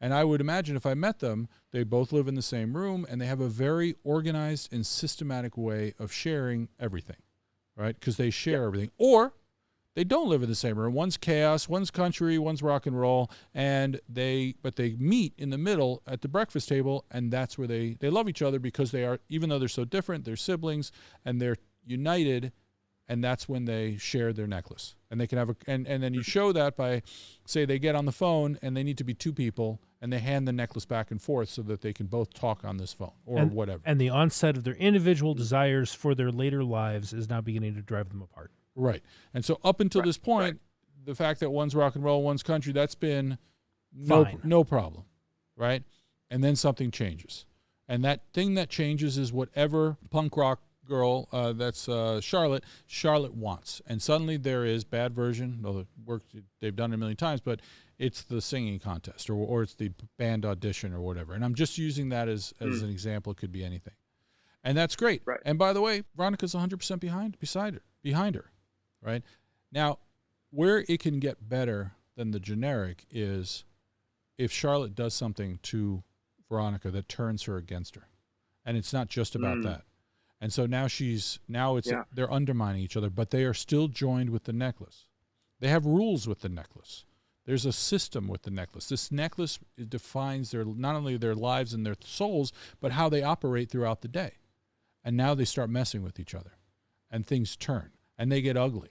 S2: And I would imagine if I met them, they both live in the same room, and they have a very organized and systematic way of sharing everything, right? Because they share everything. Or they don't live in the same room. One's chaos, one's country, one's rock and roll, but they meet in the middle at the breakfast table, and that's where they love each other, because they are, even though they're so different, they're siblings, and they're united, and that's when they share their necklace. And they can have and then you show that by, say, they get on the phone and they need to be two people, and they hand the necklace back and forth so that they can both talk on this phone or whatever.
S1: And the onset of their individual desires for their later lives is now beginning to drive them apart.
S2: Right. And so up until this point, the fact that one's rock and roll, one's country, that's been
S1: Fine.
S2: no problem, right? And then something changes. And that thing that changes is whatever punk rock girl, that's Charlotte wants. And suddenly there is bad version, the work they've done it a million times, but it's the singing contest or it's the band audition or whatever. And I'm just using that as an example. It could be anything. And that's great.
S3: Right.
S2: And by the way, Veronica's 100% behind her, right? Now, where it can get better than the generic is if Charlotte does something to Veronica that turns her against her. And it's not just about that. And so now they're undermining each other, but they are still joined with the necklace. They have rules with the necklace. There's a system with the necklace. This necklace defines not only their lives and their souls, but how they operate throughout the day. And now they start messing with each other, and things turn, and they get ugly,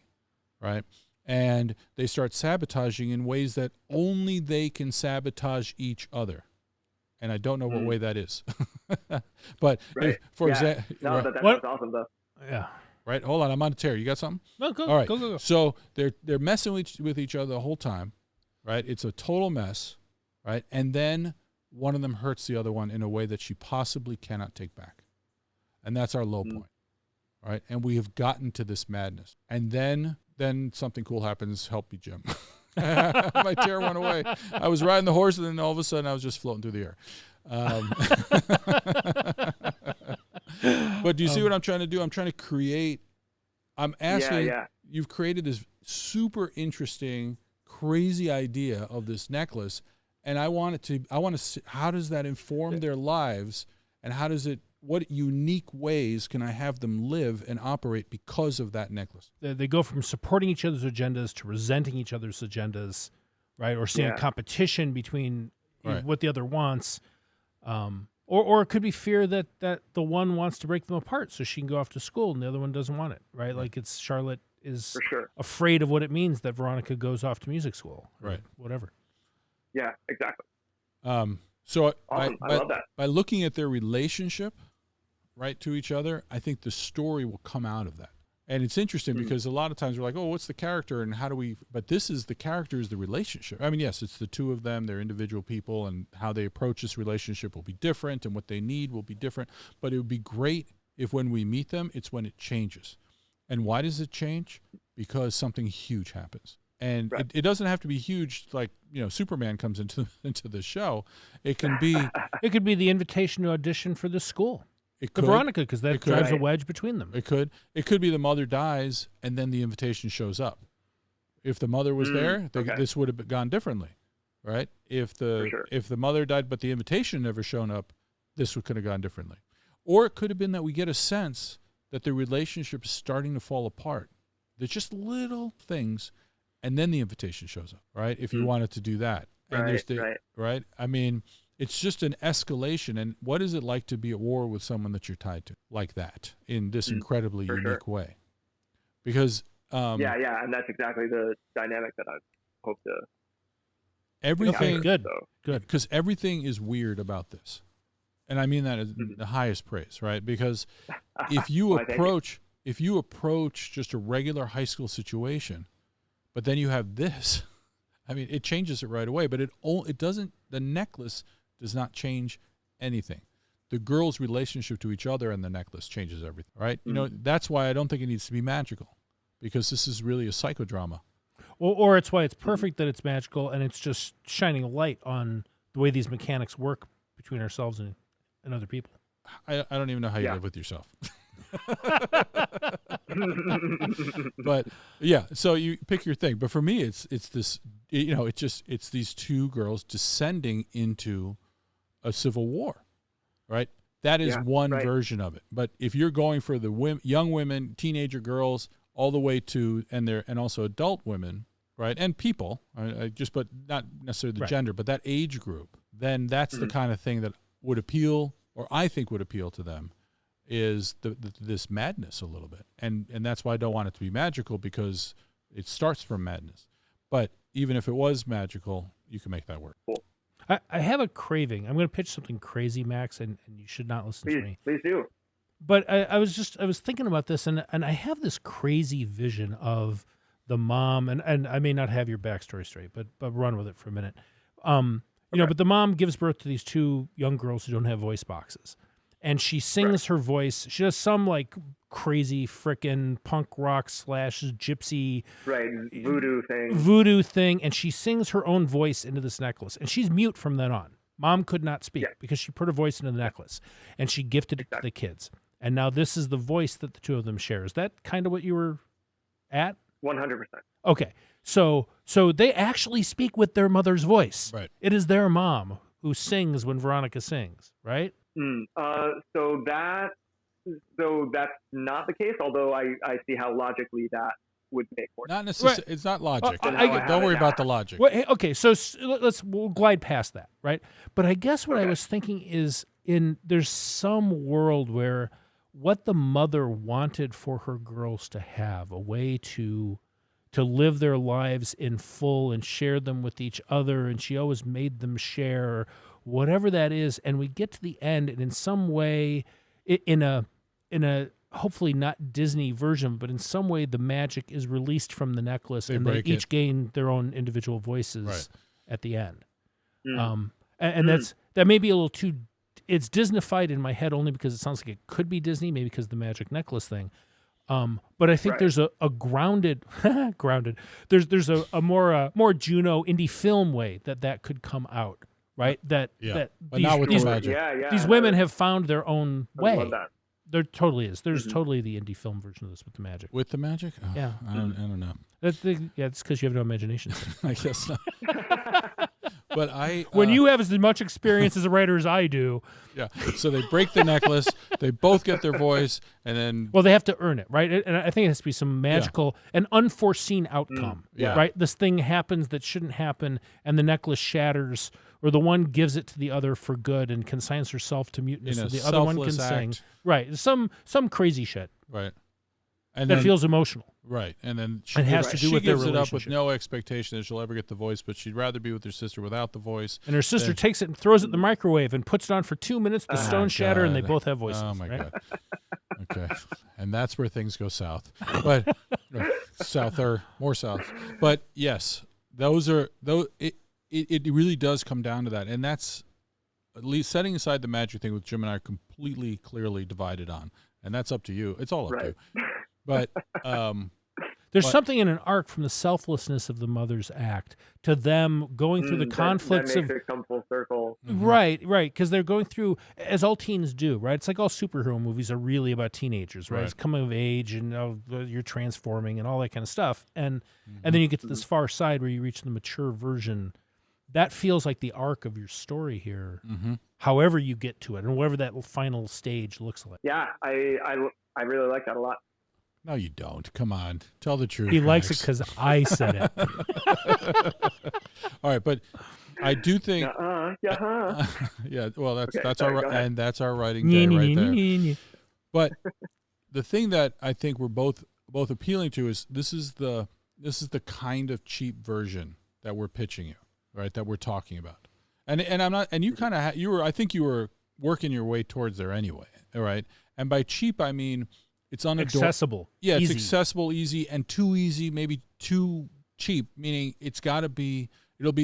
S2: right? And they start sabotaging in ways that only they can sabotage each other. And I don't know what way that is. But
S3: Right.
S2: for example,
S3: No, that's awesome though.
S1: Yeah.
S2: right? Hold on, I'm on a tear. You got something?
S1: No, go.
S2: All right.
S1: Go.
S2: So they're messing with each other the whole time, right? It's a total mess, right? And then one of them hurts the other one in a way that she possibly cannot take back. And that's our low point, right? And we have gotten to this madness. And then something cool happens. Help me, Jim. My tear went away. I was riding the horse, and then all of a sudden I was just floating through the air. But do you see what I'm trying to do? I'm trying to create. I'm asking. You've created this super interesting, crazy idea of this necklace, and I want to see, how does that inform their lives, and what unique ways can I have them live and operate because of that necklace?
S1: They go from supporting each other's agendas to resenting each other's agendas, right? Or seeing a competition between what the other wants. Or it could be fear that the one wants to break them apart so she can go off to school and the other one doesn't want it, right? Like Charlotte is
S3: For sure.
S1: afraid of what it means that Veronica goes off to music school,
S2: right?
S1: Whatever.
S3: Yeah, exactly.
S2: So
S3: Awesome. I love that.
S2: by looking at their relationship, right, to each other, I think the story will come out of that. And it's interesting because a lot of times we're like, oh, what's the character and how do we, but the character is the relationship. I mean, yes, it's the two of them, they're individual people, and how they approach this relationship will be different and what they need will be different. But it would be great if when we meet them, it's when it changes. And why does it change? Because something huge happens. And it doesn't have to be huge, like, Superman comes into the show. It can be
S1: It could be the invitation to audition for the school.
S2: It
S1: to
S2: could,
S1: Veronica, because that drives a
S3: Right.
S1: wedge between them.
S2: It could be the mother dies and then the invitation shows up. If the mother was there, this would have gone differently, right? If the mother died but the invitation never shown up, this could have gone differently. Or it could have been that we get a sense that the relationship is starting to fall apart. There's just little things, and then the invitation shows up, right? If you wanted to do that. And right? I mean, it's just an escalation. And what is it like to be at war with someone that you're tied to like that in this incredibly unique way? Because and
S3: that's exactly the dynamic that I hope to.
S2: Everything
S1: good,
S2: because everything is weird about this, and I mean that as the highest praise, right? Because if you approach just a regular high school situation, but then you have this. I mean, it changes it right away, but it doesn't. The necklace does not change anything. The girls' relationship to each other and the necklace changes everything, right? That's why I don't think it needs to be magical, because this is really a psychodrama.
S1: Or it's why it's perfect that it's magical, and it's just shining a light on the way these mechanics work between ourselves and other people.
S2: I don't even know how you live with yourself. But yeah, so you pick your thing. But for me, it's this, it's these two girls descending into a civil war, right? That is one version of it. But if you're going for the young women, teenager girls, all the way to and also adult women, right, and people, but not necessarily the gender, but that age group, then that's the kind of thing that would appeal, or I think would appeal to them, is this madness a little bit, and that's why I don't want it to be magical, because it starts from madness. But even if it was magical, you can make that work.
S3: Cool.
S1: I have a craving. I'm going to pitch something crazy, Max, and you should not listen to me.
S3: Please do.
S1: But I was thinking about this, and I have this crazy vision of the mom, and I may not have your backstory straight, but run with it for a minute. But the mom gives birth to these two young girls who don't have voice boxes, and she sings her voice. She does some like crazy frickin' punk rock / gypsy
S3: voodoo
S1: thing, and she sings her own voice into this necklace, and she's mute from then on. Mom could not speak because she put her voice into the necklace, and she gifted it to the kids. And now this is the voice that the two of them share. Is that kind of what you were at?
S3: 100%.
S1: Okay. So they actually speak with their mother's voice.
S2: Right.
S1: It is their mom who sings when Veronica sings, right?
S3: So that's not the case, although I see how logically that would make more sense.
S2: Not necessarily. It's not logic.
S1: I
S2: Don't worry about the logic.
S1: Well, okay, so we'll glide past that, right? But I guess what I was thinking is there's some world where what the mother wanted for her girls to have, a way to live their lives in full and share them with each other, and she always made them share, or whatever that is, and we get to the end, and in some way, in a hopefully not Disney version, but in some way the magic is released from the necklace, and they each gain their own individual voices at the end. That may be a little too. It's Disneyfied in my head only because it sounds like it could be Disney, maybe because of the magic necklace thing. But I think there's a grounded. There's a more Juno indie film way that could come out, right? But not with the magic. These women have found their own way.
S3: I love that.
S1: There totally is. There's totally the indie film version of this with the magic.
S2: With the magic? Oh,
S1: yeah.
S2: I don't know.
S1: It's because you have no imagination.
S2: I guess not. But
S1: when you have as much experience as a writer as I do.
S2: Yeah. So they break the necklace. They both get their voice, and then.
S1: Well, they have to earn it, right? And I think it has to be some magical and unforeseen outcome, right? This thing happens that shouldn't happen, and the necklace shatters, or the one gives it to the other for good and consigns herself to muteness, so the other one can sing. Right. Some crazy shit.
S2: Right.
S1: And that feels emotional.
S2: Right. And then she gives it up with no expectation that she'll ever get the voice, but she'd rather be with her sister without the voice.
S1: And her sister takes it and throws it in the microwave and puts it on for 2 minutes. The stones shatter, and they both have voices.
S2: Oh, my God. Okay. And that's where things go south. But more south. But yes, it really does come down to that. And that's, at least setting aside the magic thing, which Jim and I are completely, clearly divided on. And that's up to you. It's all up to you. But
S1: there's something in an arc from the selflessness of the mother's act to them going through the conflicts
S3: that makes it come full circle.
S1: Right, because they're going through, as all teens do, right? It's like all superhero movies are really about teenagers, right? It's coming of age, and you're transforming and all that kind of stuff, and then you get to this far side where you reach the mature version. That feels like the arc of your story here, however you get to it, and whatever that final stage looks like.
S3: Yeah, I really like that a lot.
S2: No, you don't. Come on. Tell the truth.
S1: He likes it because I said it.
S2: All right, but I do think...
S3: yeah,
S2: well, that's our writing day right there. But the thing that I think we're both appealing to is this is the kind of cheap version that we're pitching you, right? That we're talking about. And I'm not, and you kind of I think you were working your way towards there anyway, all right? And by cheap I mean it's
S1: accessible.
S2: Yeah, it's
S1: easy.
S2: accessible, easy, and too easy, maybe too cheap, meaning it'll be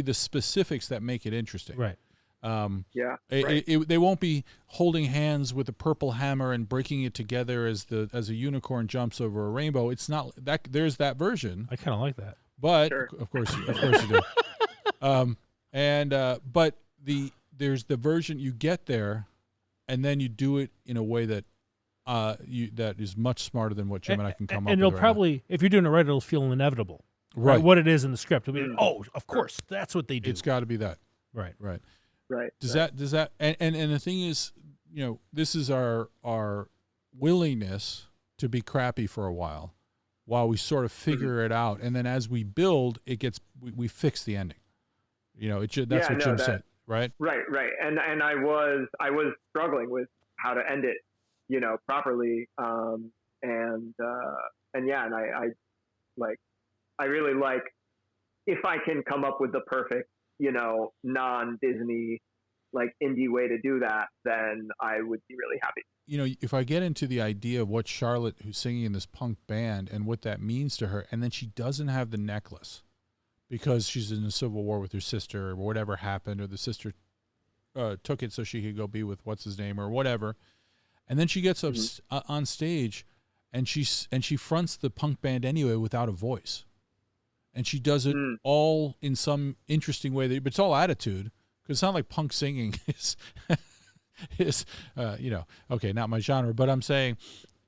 S2: the specifics that make it interesting.
S1: Right.
S2: They won't be holding hands with a purple hammer and breaking it together as a unicorn jumps over a rainbow. It's not that. There's that version.
S1: I kind of like that.
S2: But of course you do. But there's the version you get there, and then you do it in a way that that is much smarter than what Jim and I can come up with.
S1: And it'll probably, if you're doing it right, it'll feel inevitable. Right. What it is in the script. It'll be, of course, that's what they do.
S2: It's got to be that.
S1: Right.
S2: Does that and the thing is, this is our willingness to be crappy for a while we sort of figure it out, and then as we build, we fix the ending. That's what Jim said, right? Right.
S3: And I was struggling with how to end it, properly. I really like if I can come up with the perfect, non-Disney, indie way to do that, then I would be really happy.
S2: If I get into the idea of what Charlotte, who's singing in this punk band, and what that means to her, and then she doesn't have the necklace because she's in a civil war with her sister or whatever happened, or the sister took it so she could go be with what's his name or whatever. And then she gets up on stage and she fronts the punk band anyway without a voice. And she does it all in some interesting way. But it's all attitude, because it's not like punk singing is okay, not my genre. But I'm saying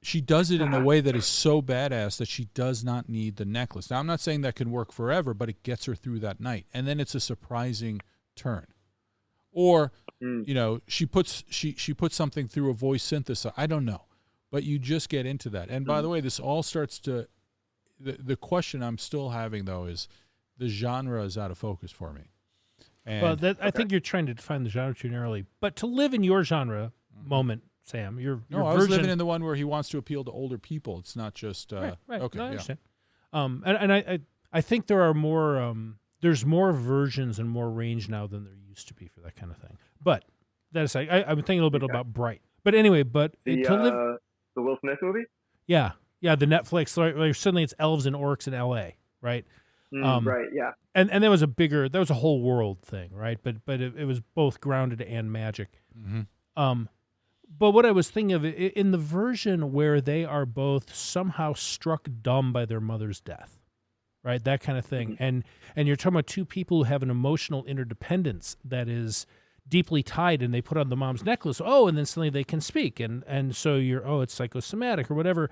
S2: she does it in a way that is so badass that she does not need the necklace. Now, I'm not saying that can work forever, but it gets her through that night. And then it's a surprising turn. Or, she puts something through a voice synthesizer. I don't know. But you just get into that. And by the way, this all starts to... The question I'm still having, though, is the genre is out of focus for me. And
S1: I think you're trying to define the genre too narrowly. But to live in your genre moment, Sam, your
S2: I was living in the one where he wants to appeal to older people. It's not just...
S1: right.
S2: Okay,
S1: no, I understand. And I think there are more... there's more versions and more range now than there used to be for that kind of thing. But that aside, I'm thinking a little bit about Bright. But anyway,
S3: the Will Smith movie?
S1: Yeah, the Netflix. Like, suddenly it's elves and orcs in L.A., right?
S3: Right, yeah.
S1: And that was a whole world thing, right? But it was both grounded and magic.
S2: Mm-hmm.
S1: But what I was thinking of, in the version where they are both somehow struck dumb by their mother's death, right? That kind of thing. And you're talking about two people who have an emotional interdependence that is deeply tied, and they put on the mom's necklace. Oh, and then suddenly they can speak. And so it's psychosomatic or whatever.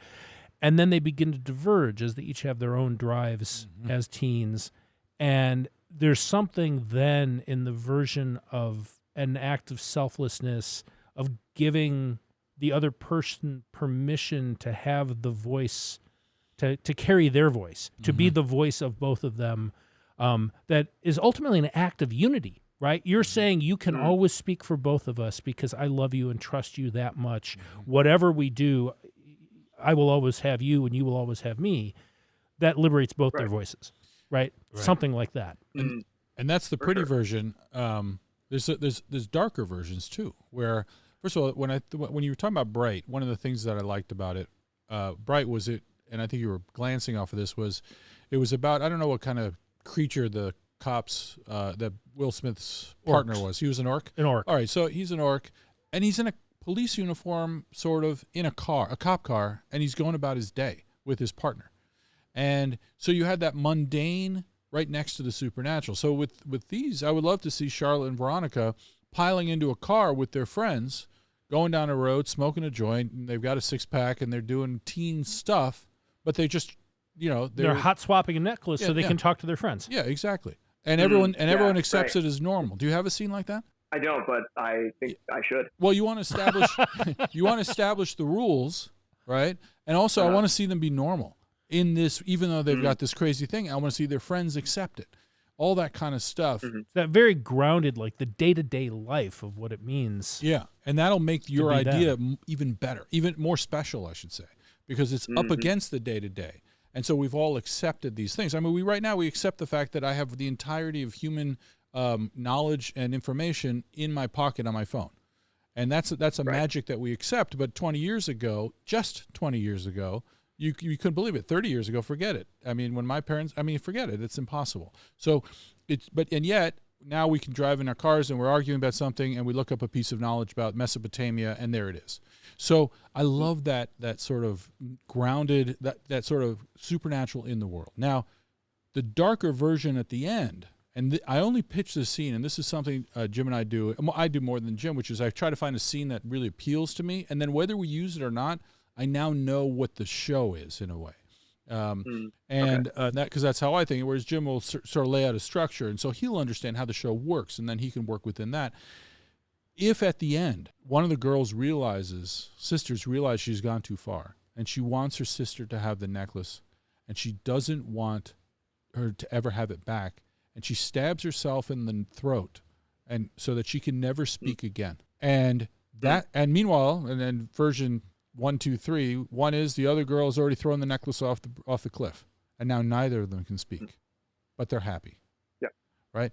S1: And then they begin to diverge as they each have their own drives as teens. And there's something then in the version of an act of selflessness, of giving the other person permission to have the voice, to carry their voice, to be the voice of both of them, that is ultimately an act of unity, right? You're saying you can always speak for both of us because I love you and trust you that much. Whatever we do, I will always have you and you will always have me. That liberates both their voices, right? Something like that.
S2: And that's the pretty version. There's darker versions too, where first of all, when you were talking about Bright, one of the things that I liked about it, Bright was it, and I think you were glancing off of this, it was about, I don't know what kind of creature the cops that Will Smith's partner was. He was an orc.
S1: An orc.
S2: All right, so he's an orc, and he's in a police uniform, sort of in a cop car, and he's going about his day with his partner. And so you had that mundane right next to the supernatural. So with these, I would love to see Charlotte and Veronica piling into a car with their friends, going down a road, smoking a joint, and they've got a six-pack, and they're doing teen stuff, but they just, they're
S1: hot swapping a necklace so they can talk to their friends.
S2: Yeah, exactly. And everyone accepts it as normal. Do you have a scene like that?
S3: I don't, but I think I should.
S2: Well, you want to establish the rules, right? And also, I want to see them be normal in this, even though they've got this crazy thing. I want to see their friends accept it, all that kind of stuff.
S1: That very grounded, like the day-to-day life of what it means.
S2: Yeah, and that'll make your idea even better, even more special, I should say, because it's up against the day-to-day. And so we've all accepted these things. I mean, right now we accept the fact that I have the entirety of human knowledge and information in my pocket on my phone. And that's a magic that we accept. But 20 years ago, just 20 years ago, you couldn't believe it. 30 years ago, forget it. I mean, when my parents, forget it. It's impossible. So and yet now we can drive in our cars and we're arguing about something and we look up a piece of knowledge about Mesopotamia and there it is. So I love that sort of grounded, that sort of supernatural in the world. Now, the darker version at the end, and I only pitch this scene, and this is something Jim and I do. I do more than Jim, which is I try to find a scene that really appeals to me, and then whether we use it or not, I now know what the show is in a way. That because that's how I think. Whereas Jim will sort of lay out a structure, and so he'll understand how the show works, and then he can work within that. If at the end one of the sisters realize she's gone too far, and she wants her sister to have the necklace, and she doesn't want her to ever have it back, and she stabs herself in the throat, and so that she can never speak again. And meanwhile, and then version 1, 2, 3, one is the other girl has already thrown the necklace off the cliff, and now neither of them can speak, but they're happy.
S3: Yeah.
S2: Right?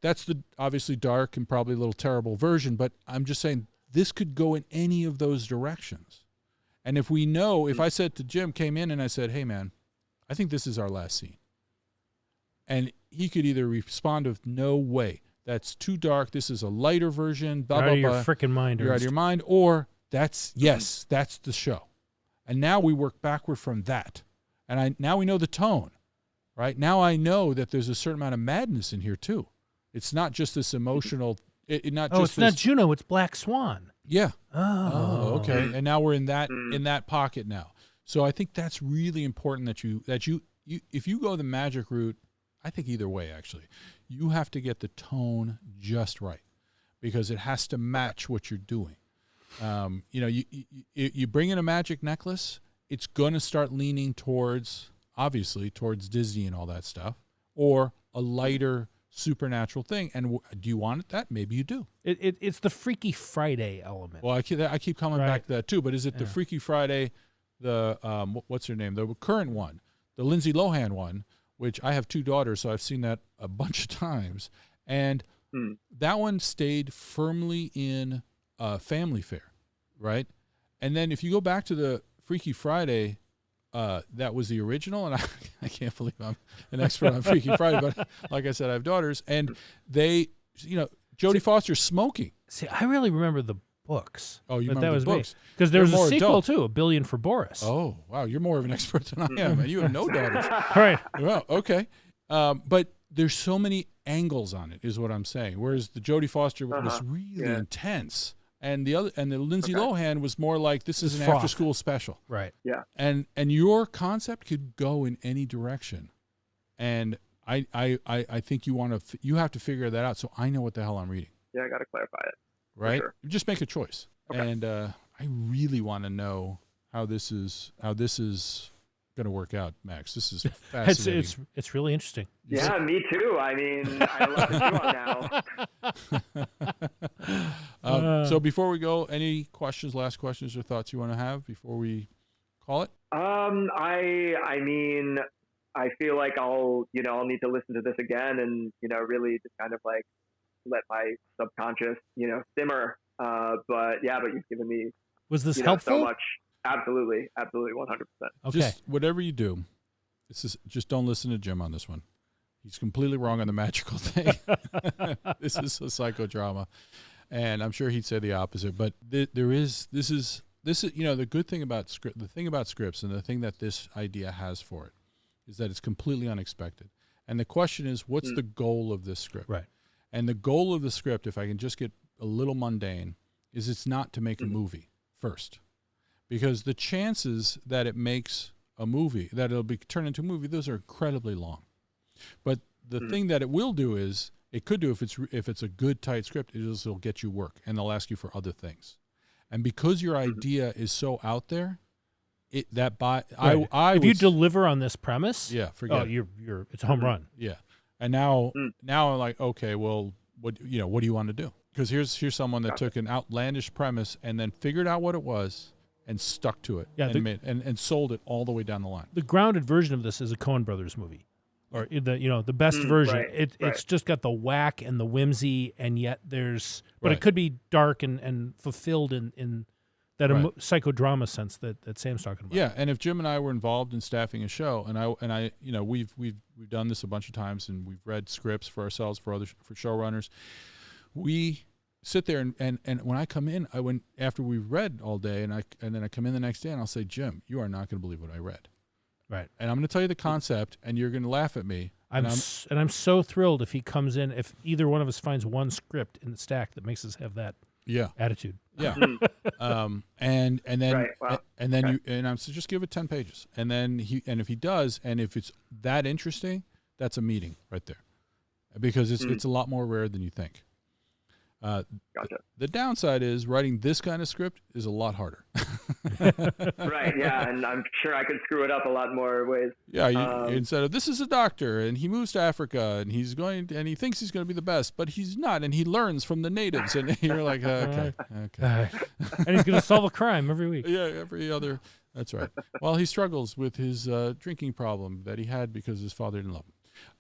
S2: That's the obviously dark and probably a little terrible version, but I'm just saying this could go in any of those directions. And if I said to Jim, came in and I said, hey man, I think this is our last scene. And he could either respond with no way, that's too dark, this is a lighter version, blah,
S1: You're
S2: blah,
S1: out of your
S2: blah.
S1: freaking mind.
S2: You're out of your mind, or that's the show. And now we work backward from that. And now we know the tone, right? Now I know that there's a certain amount of madness in here too. It's not just this emotional. It's
S1: not Juno. It's Black Swan.
S2: Yeah.
S1: Oh,
S2: okay. And now we're in that pocket now. So I think that's really important that you if you go the magic route, I think either way actually, you have to get the tone just right because it has to match what you're doing. You bring in a magic necklace, it's going to start leaning towards Disney and all that stuff, or a lighter supernatural thing. And do you want that? Maybe you do.
S1: It's the Freaky Friday element.
S2: Well, I keep coming back to that too. But is it the Freaky Friday, the what's her name, the current one, the Lindsay Lohan one, which I have 2 daughters, so I've seen that a bunch of times, and that one stayed firmly in family fare, right? And then if you go back to the Freaky Friday, that was the original, and I can't believe I'm an expert on Freaky Friday, but like I said, I have daughters, and they, Jodie Foster's smoking.
S1: See, I really remember the books.
S2: Oh, you remember the books?
S1: Because there was a
S2: more
S1: sequel,
S2: adult.
S1: too, A Billion for Boris.
S2: Oh, wow, you're more of an expert than I am, and you have no daughters.
S1: Right.
S2: Well, okay. But there's so many angles on it, is what I'm saying, whereas the Jodie Foster was really intense. And the Lindsay Lohan was more like, this is an after school special.
S1: Right.
S3: Yeah.
S2: And your concept could go in any direction. And I think you have to figure that out so I know what the hell I'm reading.
S3: Yeah, I got to clarify it.
S2: Right?
S3: Sure.
S2: Just make a choice. Okay. And I really want to know how this is going to work out, Max. This is fascinating.
S1: It's really interesting.
S3: Yeah, me too. I mean, I love the now.
S2: So before we go, any last questions or thoughts you want to have before we call it?
S3: I mean, I feel like I'll need to listen to this again and, really just kind of like let my subconscious, simmer. But you've given me,
S1: was this helpful?
S3: So much. Absolutely. 100%.
S1: Okay.
S2: Just whatever you do, just don't listen to Jim on this one. He's completely wrong on the magical thing. This is a psychodrama, and I'm sure he'd say the opposite. But this is the good thing about script. The thing about scripts, and the thing that this idea has for it, is that it's completely unexpected. And the question is, what's the goal of this script?
S1: Right.
S2: And the goal of the script, if I can just get a little mundane, is it's not to make a movie first. Because the chances that it makes a movie, that it'll be turned into a movie, those are incredibly long. But the thing that it will do is, it could do if it's a good tight script, it'll get you work, and they'll ask you for other things. And because your idea is so out there, if you deliver on this premise, forget it. It's a home run. Yeah. And now I'm like, okay, well, what do you want to do? Because here's someone that took an outlandish premise and then figured out what it was and stuck to it, and sold it all the way down the line.
S1: The grounded version of this is a Coen Brothers movie, or the best version.
S3: Right,
S1: it's just got the whack and the whimsy, and yet but
S2: Right.
S1: it could be dark and fulfilled in that psychodrama sense that Sam's talking about.
S2: Yeah, and if Jim and I were involved in staffing a show, and I we've done this a bunch of times, and we've read scripts for ourselves for showrunners, we sit there and when I come in, after we've read all day, and then I come in the next day and I'll say, Jim, you are not going to believe what I read.
S1: Right.
S2: And I'm going to tell you the concept, and you're going to laugh at me.
S1: I'm so thrilled if he comes in, if either one of us finds one script in the stack that makes us have that attitude.
S2: Yeah. And then
S3: Right. Wow.
S2: and then I'm so just give it 10 pages, and then if he does, and if it's that interesting, that's a meeting right there, because it's a lot more rare than you think.
S3: Gotcha.
S2: The downside is writing this kind of script is a lot harder.
S3: Right. Yeah. And I'm sure I could screw it up a lot more ways.
S2: Yeah. Instead of, this is a doctor and he moves to Africa and he thinks he's going to be the best, but he's not. And he learns from the natives, and you're like, okay.
S1: And he's going to solve a crime every week.
S2: Yeah. Every other. That's right. Well, he struggles with his drinking problem that he had because his father didn't love him.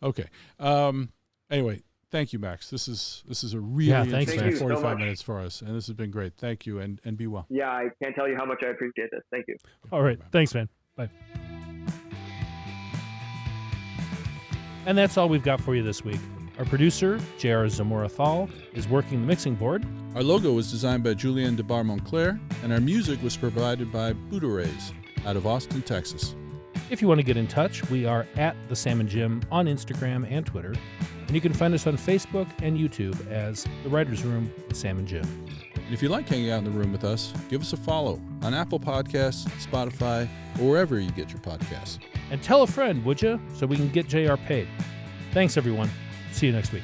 S2: Okay. Anyway. Thank you, Max. This is a really interesting 45 minutes for us, and this has been great. Thank you, and be well.
S3: Yeah, I can't tell you how much I appreciate this. Thank you.
S1: All right. Thanks, man. Bye. And that's all we've got for you this week. Our producer, J.R. Zamora-Thal, is working the mixing board.
S2: Our logo was designed by Julien Debar-Monclair, and our music was provided by Buddha-Rays out of Austin, Texas.
S1: If you want to get in touch, we are at The Sam and Jim on Instagram and Twitter. And you can find us on Facebook and YouTube as The Writer's Room with Sam and Jim.
S2: And if you like hanging out in the room with us, give us a follow on Apple Podcasts, Spotify, or wherever you get your podcasts.
S1: And tell a friend, would you, so we can get JR paid. Thanks, everyone. See you next week.